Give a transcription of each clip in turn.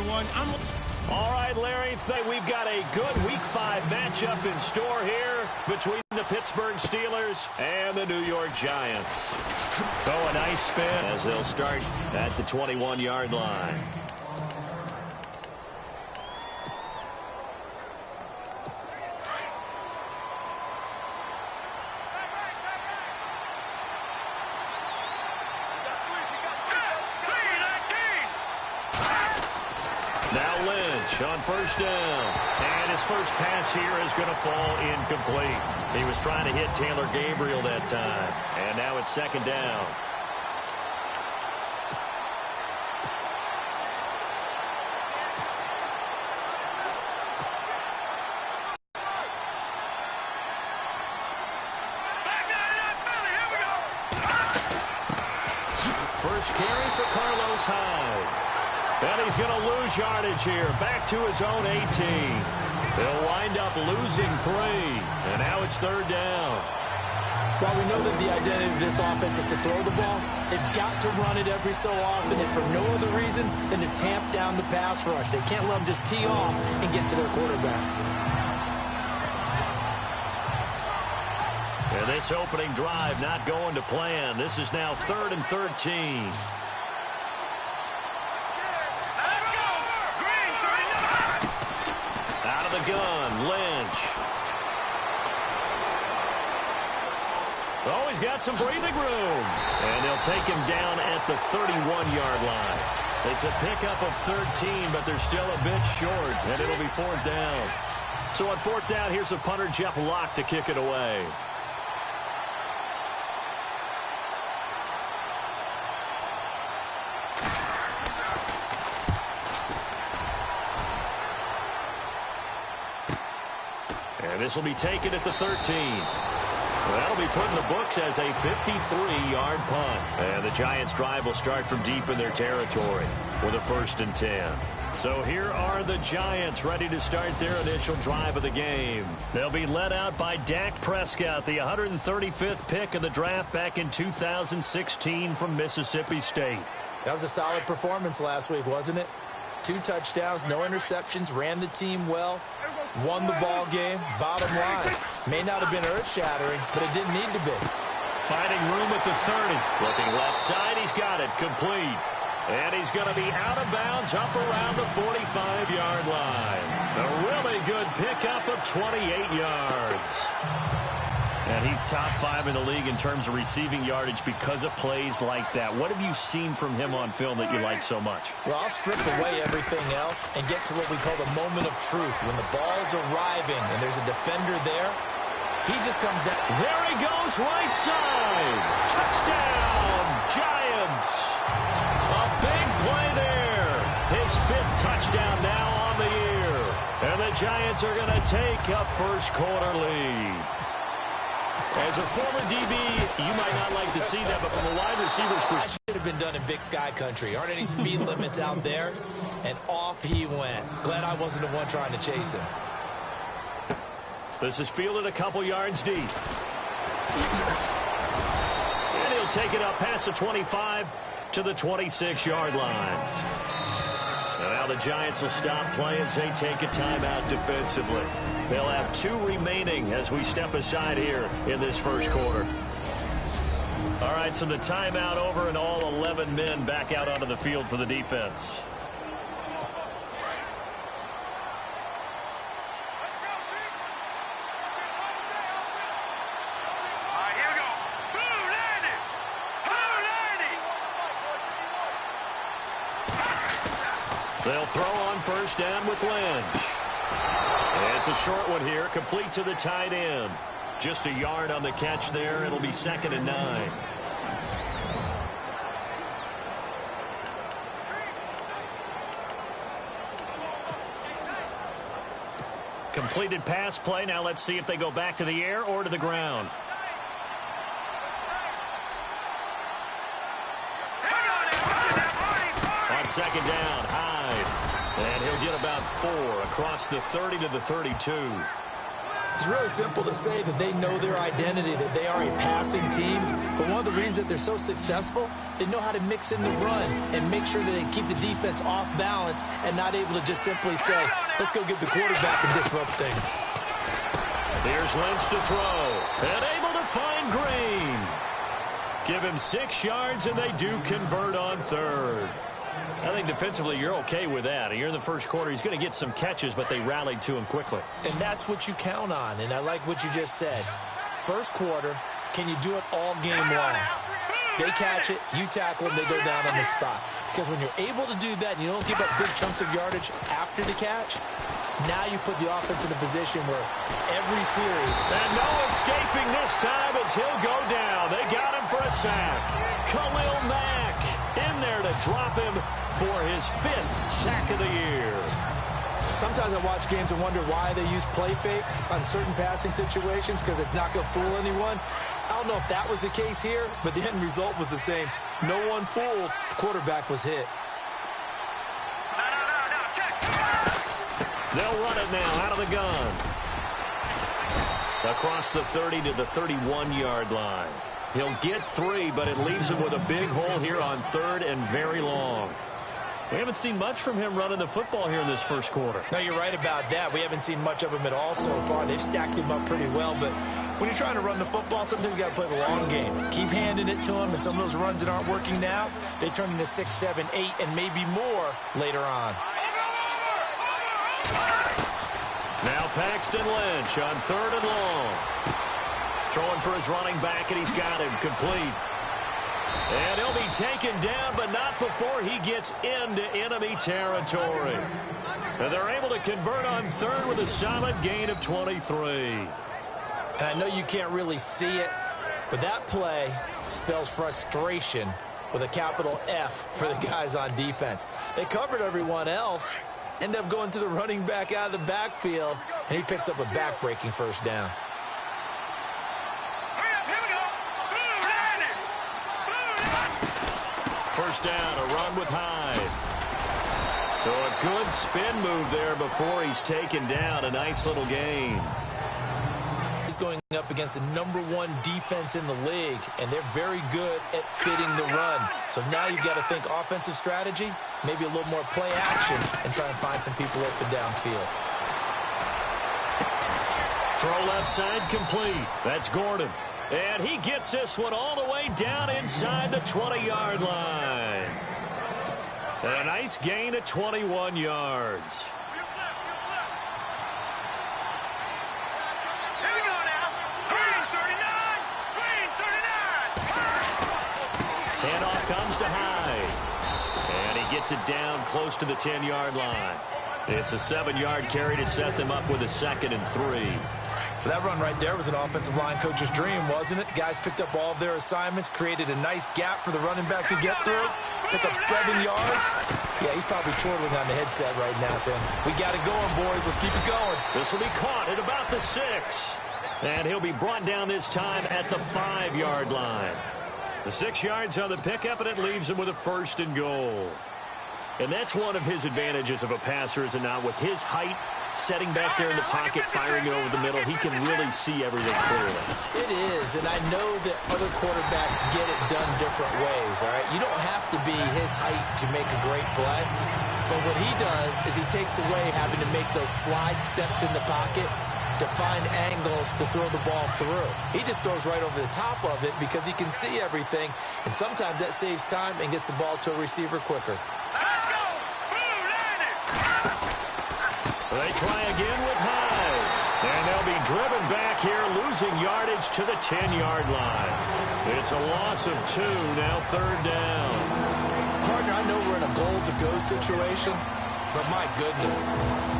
everyone. All right, Larry, we've got a good Week 5 matchup in store here between the Pittsburgh Steelers and the New York Giants. Oh, a nice spin as they'll start at the 21-yard line. Now Lynch on first down. And his first pass here is going to fall incomplete. He was trying to hit Taylor Gabriel that time. And now it's second down. First carry for Carlos Hyde. And he's going to lose yardage here. Back to his own 18. They'll wind up losing 3. And now it's third down. While we know that the identity of this offense is to throw the ball, they've got to run it every so often, and for no other reason than to tamp down the pass rush. They can't let them just tee off and get to their quarterback. And this opening drive not going to plan. This is now 3rd and 13. The gun, Lynch. Oh, he's got some breathing room. And they'll take him down at the 31-yard line. It's a pickup of 13, but they're still a bit short, and it'll be fourth down. So on fourth down, here's a punter, Jeff Locke, to kick it away. This will be taken at the 13. That'll be put in the books as a 53-yard punt. And the Giants' drive will start from deep in their territory with a 1st and 10. So here are the Giants ready to start their initial drive of the game. They'll be led out by Dak Prescott, the 135th pick of the draft back in 2016 from Mississippi State. That was a solid performance last week, wasn't it? 2 touchdowns, no interceptions, ran the team well. Won the ball game. Bottom line, may not have been earth-shattering, but it didn't need to be. Finding room at the 30. Looking left side, he's got it complete. And he's going to be out of bounds up around the 45-yard line. A really good pickup of 28 yards. And he's top 5 in the league in terms of receiving yardage because of plays like that. What have you seen from him on film that you like so much? Well, I'll strip away everything else and get to what we call the moment of truth. When the ball's arriving and there's a defender there, he just comes down. There he goes, right side. Touchdown, Giants. A big play there. His 5th touchdown now on the year. And the Giants are going to take a first-quarter lead. As a former DB, you might not like to see that, but from a wide receiver's perspective, that should have been done in Big Sky Country. Aren't any speed limits out there? And off he went. Glad I wasn't the one trying to chase him. This is fielded a couple yards deep. And he'll take it up past the 25 to the 26-yard line. And now the Giants will stop play as they take a timeout defensively. They'll have 2 remaining as we step aside here in this first quarter. All right, so the timeout over and all 11 men back out onto the field for the defense. They'll throw on first down with Lynch. And it's a short one here, complete to the tight end. Just a yard on the catch there. It'll be 2nd and 9. Completed pass play. Now let's see if they go back to the air or to the ground. On second down, Hyde. And he'll get about 4 across the 30 to the 32. It's really simple to say that they know their identity, that they are a passing team. But one of the reasons that they're so successful, they know how to mix in the run and make sure that they keep the defense off balance and not able to just simply say, let's go get the quarterback and disrupt things. Here's Lynch to throw. And able to find Green. Give him 6 yards, and they do convert on third. I think defensively you're okay with that. You're in the first quarter. He's going to get some catches, but they rallied to him quickly. And that's what you count on, and I like what you just said. First quarter, can you do it all game long? They catch it, you tackle them, they go down on the spot. Because when you're able to do that and you don't give up big chunks of yardage after the catch, now you put the offense in a position where every series... And no escaping this time as he'll go down. They got him for a sack. Khalil Mack in there to drop him for his 5th sack of the year. Sometimes I watch games and wonder why they use play fakes on certain passing situations, because it's not going to fool anyone. I don't know if that was the case here, but the end result was the same. No one fooled. The quarterback was hit. They'll run it now out of the gun. Across the 30 to the 31-yard line. He'll get 3, but it leaves him with a big hole here on third and very long. We haven't seen much from him running the football here in this first quarter. No, you're right about that. We haven't seen much of him at all so far. They've stacked him up pretty well, but when you're trying to run the football, sometimes you got to play the long game. Keep handing it to him, and some of those runs that aren't working now, they turn into 6, 7, 8, and maybe more later on. Now Paxton Lynch on third and long. Throwing for his running back, and he's got him complete. And he'll be taken down, but not before he gets into enemy territory. And they're able to convert on third with a solid gain of 23. And I know you can't really see it, but that play spells frustration with a capital F for the guys on defense. They covered everyone else, end up going to the running back out of the backfield, and he picks up a back-breaking first down. First down, a run with Hyde. So a good spin move there before he's taken down. A nice little gain. He's going up against the #1 defense in the league, and they're very good at fitting the run. So now you've got to think offensive strategy, maybe a little more play action, and try and find some people open downfield. Throw left side complete. That's Gordon. And he gets this one all the way down inside the 20-yard line. A nice gain of 21 yards. Handoff comes to Hyde. And he gets it down close to the 10-yard line. It's a 7-yard carry to set them up with a 2nd and 3. That run right there was an offensive line coach's dream, wasn't it? Guys picked up all of their assignments, created a nice gap for the running back to get through, pick up 7 yards. Yeah, he's probably chortling on the headset right now saying, we got it going, boys. Let's keep it going. This will be caught at about the 6. And he'll be brought down this time at the 5-yard line. The 6 yards on the pickup, and it leaves him with a 1st and goal. And that's one of his advantages of a passer, is it not? With his height, setting back there in the pocket, firing it over the middle, he can really see everything clearly. It is, and I know that other quarterbacks get it done different ways, all right? You don't have to be his height to make a great play, but what he does is he takes away having to make those slide steps in the pocket to find angles to throw the ball through. He just throws right over the top of it because he can see everything, and sometimes that saves time and gets the ball to a receiver quicker. They try again with Hyde. And they'll be driven back here, losing yardage to the 10-yard line. It's a loss of 2, now 3rd down. Partner, I know we're in a goal-to-go situation, but my goodness,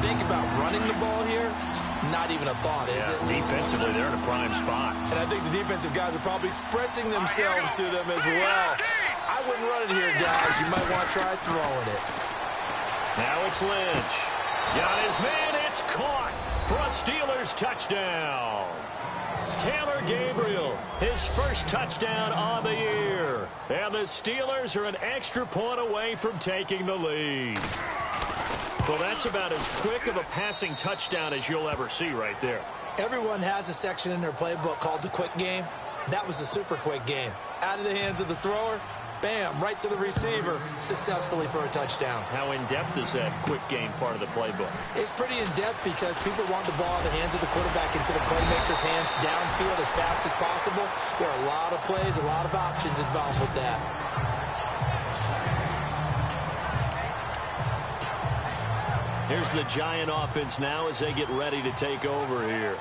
think about running the ball here. Not even a thought, is it? Defensively, they're in a prime spot. And I think the defensive guys are probably expressing themselves to them as well. I wouldn't run it here, guys. You might want to try throwing it. Now it's Lynch. Got his man, it's caught for a Steelers touchdown. Taylor Gabriel, his first touchdown on the year. And the Steelers are an extra point away from taking the lead. Well, that's about as quick of a passing touchdown as you'll ever see right there. Everyone has a section in their playbook called the quick game. That was the super quick game. Out of the hands of the thrower, bam, right to the receiver, successfully for a touchdown. How in-depth is that quick game part of the playbook? It's pretty in-depth because people want the ball in the hands of the quarterback into the playmaker's hands downfield as fast as possible. There are a lot of plays, a lot of options involved with that. Here's the Giant offense now as they get ready to take over here.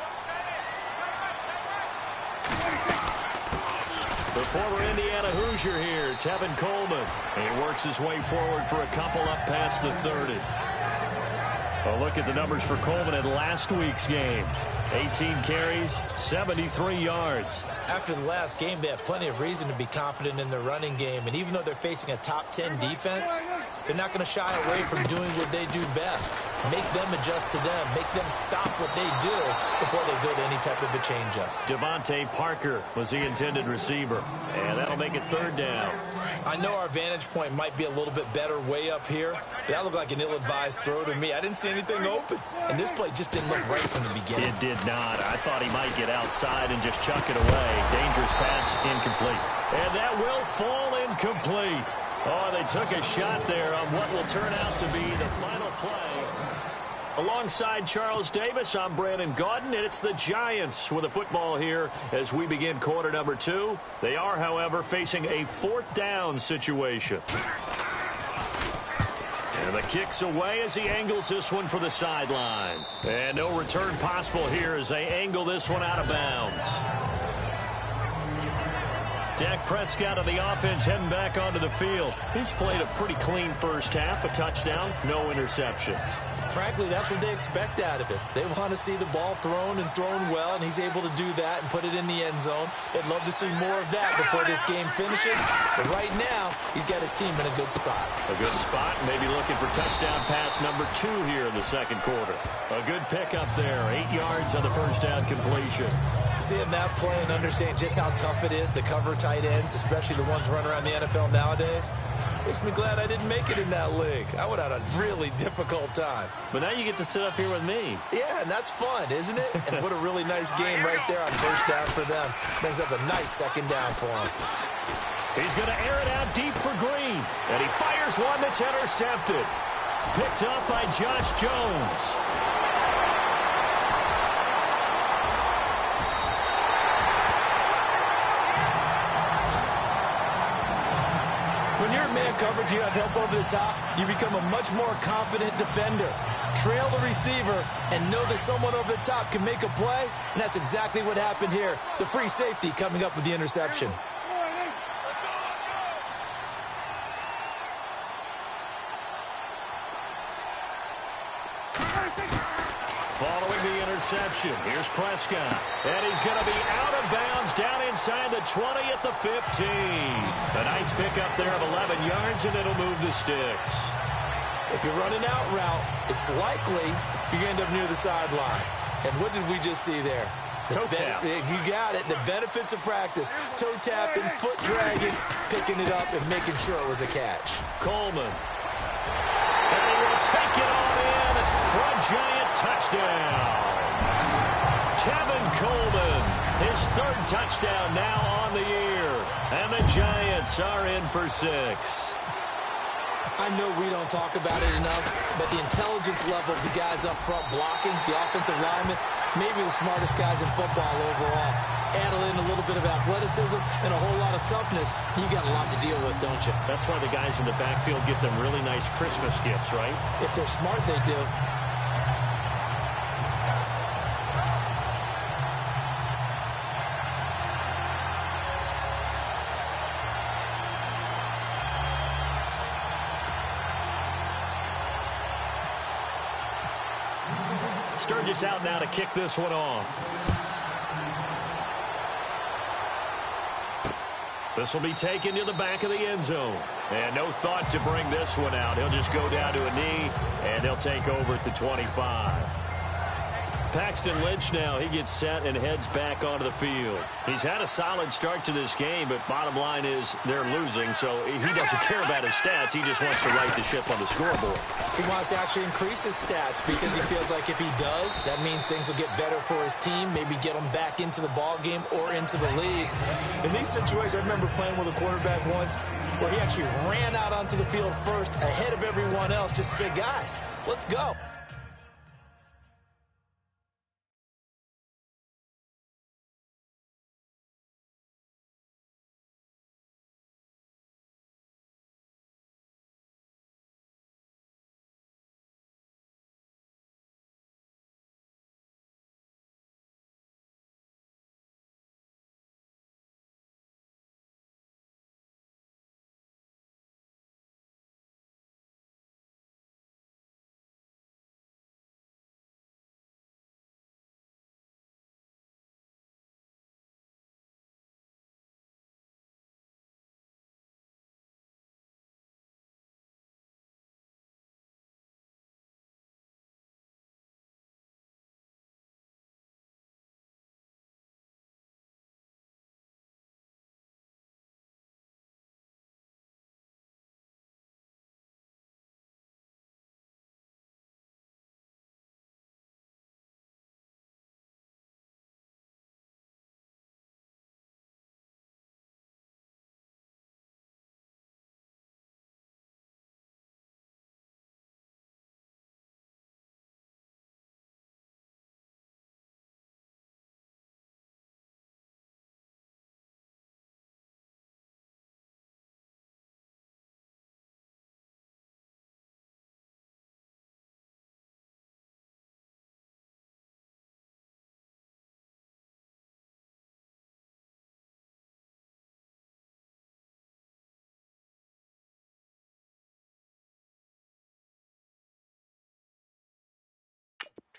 The former Indiana Hoosier here, Tevin Coleman. He works his way forward for a couple up past the 30. A look at the numbers for Coleman in last week's game. 18 carries, 73 yards. After the last game, they have plenty of reason to be confident in their running game. And even though they're facing a top 10 defense, they're not going to shy away from doing what they do best. Make them adjust to them. Make them stop what they do before they go to any type of a changeup. Devontae Parker was the intended receiver. And that'll make it third down. I know our vantage point might be a little bit better way up here, but that looked like an ill-advised throw to me. I didn't see anything open. And this play just didn't look right from the beginning. It did not. I thought he might get outside and just chuck it away. Dangerous pass, incomplete. And that will fall incomplete. Oh, they took a shot there on what will turn out to be the final play. Alongside Charles Davis, I'm Brandon Gaudin, and it's the Giants with the football here as we begin quarter number 2. They are, however, facing a fourth down situation. And the kick's away as he angles this one for the sideline. And no return possible here as they angle this one out of bounds. Dak Prescott of the offense heading back onto the field. He's played a pretty clean first half, a touchdown, no interceptions. Frankly, that's what they expect out of it. They want to see the ball thrown and thrown well, and he's able to do that and put it in the end zone. They'd love to see more of that before this game finishes. But right now, he's got his team in a good spot. A good spot, maybe looking for touchdown pass number 2 here in the second quarter. A good pickup there, 8 yards on the first down completion. Seeing that play and understanding just how tough it is to cover tight ends, especially the ones running around the NFL nowadays, makes me glad I didn't make it in that league. I would have had a really difficult time. But now you get to sit up here with me. Yeah, and that's fun, isn't it? And what a really nice game right there on first down for them. Brings up a nice second down for him. He's going to air it out deep for Green. And he fires one that's intercepted. Picked up by Josh Jones. When you're in man coverage, you have help over the top, you become a much more confident defender. Trail the receiver and know that someone over the top can make a play, and that's exactly what happened here. The free safety coming up with the interception. Following the interception, here's Prescott. And he's going to be out of bounds down inside the 20 at the 15. A nice pickup there of 11 yards, and it'll move the sticks. If you're running out route, it's likely you're going to end up near the sideline. And what did we just see there? Toe tap. You got it. The benefits of practice. Toe tapping, foot dragging, picking it up, and making sure it was a catch. Coleman. And he will take it all in for a Giant touchdown. Tevin Coleman, his third touchdown now on the year. And the Giants are in for 6. I know we don't talk about it enough, but the intelligence level of the guys up front blocking, the offensive linemen, maybe the smartest guys in football overall. Add in a little bit of athleticism and a whole lot of toughness, you got a lot to deal with, don't you? That's why the guys in the backfield get them really nice Christmas gifts, right? If they're smart, they do. Sturgis out now to kick this one off. This will be taken to the back of the end zone. And no thought to bring this one out. He'll just go down to a knee, and he'll take over at the 25. Paxton Lynch now, he gets set and heads back onto the field. He's had a solid start to this game, but bottom line is they're losing, so he doesn't care about his stats. He just wants to right the ship on the scoreboard. He wants to actually increase his stats because he feels like if he does, that means things will get better for his team, maybe get them back into the ball game or into the lead. In these situations, I remember playing with a quarterback once where he actually ran out onto the field first ahead of everyone else just to say, guys, let's go.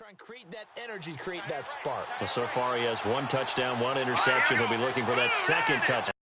Try and create that energy, create that spark. Well, so far he has one touchdown, one interception. He'll be looking for that second touchdown.